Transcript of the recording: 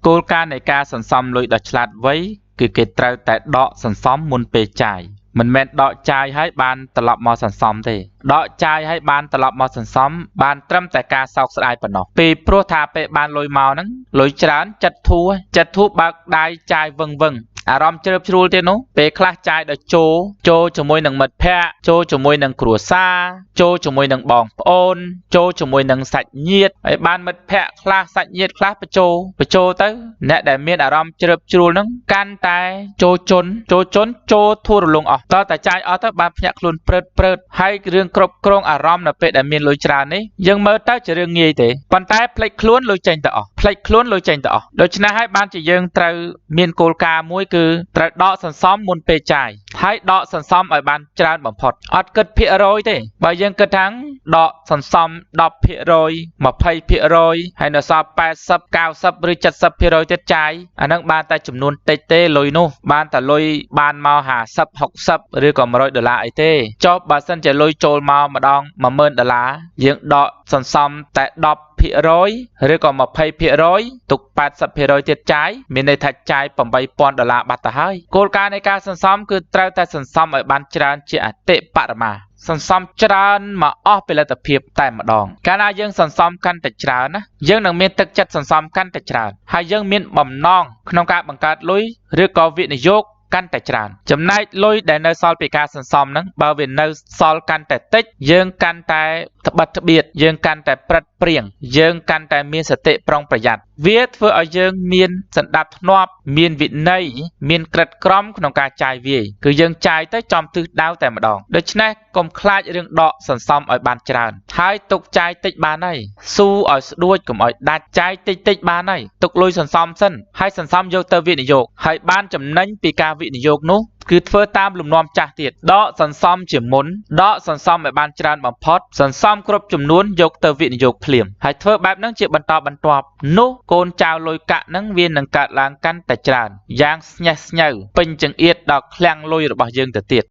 គោលការណ៍នៃការសន្សំលុយដ៏ឆ្លាតវៃគឺគេត្រូវតែដកសន្សំមុនពេលចាយមិនមែនដកចាយឲ្យបានត្រឡប់មកសន្សំទេដកចាយឲ្យបានត្រឡប់មកសន្សំបានត្រឹមតែការសោកស្ដាយប៉ុណ្ណោះពីព្រោះថាពេលបានលុយមកហ្នឹងលុយច្រើនចិត្តធូរបើកដៃចាយវឹងអារម្មណ៍ជ្រើបជ្រួលទៀតនោះពេលខ្លះចាយដល់ចូលជាមួយនឹងមិត្តភ័ក្តិចូលជាមួយនឹងគ្រួសារចូលជាមួយនឹងបងប្អូនចូលជាមួយនឹងសាច់ញាតិហើយបានមិត្តភ័ក្តិខ្លះសាច់ញាតិខ្លះបញ្ចូលទៅអ្នកដែលមានអារម្មណ៍ជ្រើបជ្រួលហ្នឹងកាន់តែចូលជន់ចូលធូររលុងអស់តើតែចាយអស់ទៅបានភ្ញាក់ខ្លួនព្រឺតហើយរឿងគ្រប់គ្រងអារម្មណ៍នៅពេលដែលមានលុយច្រើននេះយើងមើលទៅជារឿងងាយទេប៉ុន្តែផ្លេចខ្លួនលុយចេញទៅអស់ដូច្នេះហើយបានជាយើងត្រូវមានគោលការណ៍មួយគឺត្រូវដកសន្សំមុនពេលចាយហើយដកសន្សំឲ្យបានច្រើនបំផុតអត់គិតភាគរយទេបើយើងគិតថាដកសន្សំ 10% 20% ហើយនៅសល់80 90ឬ70% ទៀតចាយអានឹងបានតែចំនួនតិចទេលុយនោះបានតែលុយបានមក50 60ឬក៏$100អីទេចុះបើសិនជាលុយចូលមកម្ដង$10000យើងដកសន្សំតែ10% ឬក៏20%ទុក80% ទៀតចាយមានន័យថាចាយ$8000បាត់ទៅហើយគោលការណ៍នៃការសន្សំគឺត្រូវតែសន្សំឲ្យបានច្រើនជាអតិបរមាសន្សំច្រើនមកអស់ផលិតភាពតែម្ដងកាលណាយើងសន្សំកាន់តែច្រើនណាយើងនឹងមានទឹកចិត្តសន្សំកាន់តែច្រើនហើយយើងមានបំណងក្នុងការបង្កើតលុយឬក៏វិនិយោគកាន់តែច្រើនចំណែកលុយដែលនៅសល់ពីការសន្សំហ្នឹងបើវានៅសល់កាន់តែតិចយើងកាន់តែត្បិតត្បៀតយើងកាន់តែប្រឹតព្រៀងយើងកាន់តែមានសតិប្រុងប្រយ័ត្នវាធ្វើឲ្យយើងមានសណ្ដាប់ធ្នាប់មានវិន័យមានក្រិតក្រមក្នុងការចាយវាយគឺយើងចាយទៅចំទិសដៅតែម្ដងដូច្នេះកុំខ្លាចរឿងដកសន្សំឲ្យបានច្រើនហើយទុកចាយតិចបានហើយស៊ូឲ្យស្ដួចកុំឲ្យដាច់ចាយតិចបានហើយទុកលុយសន្សំសិនហើយសន្សំយកទៅវិនិយោគហើយបានចំណេញពីការវិនិយោគនោះគឺធ្វើតាមលំនាំចាស់ទៀតដកសន្សំជាមុនដកសន្សំឲ្យបានច្រើនបំផុតសន្សំគ្រប់ចំនួនយកទៅវិនិយោគភ្លាមហើយធ្វើបែបហ្នឹងជាបន្តបន្ទាប់នោះកូនចៅលុយកាក់ហ្នឹងវានឹងកើតឡើងកាន់តែច្រើនយ៉ាងស្ញេះស្ញៅពេញចង្អៀតដល់ឃ្លាំងលុយរបស់យើងទៅទៀត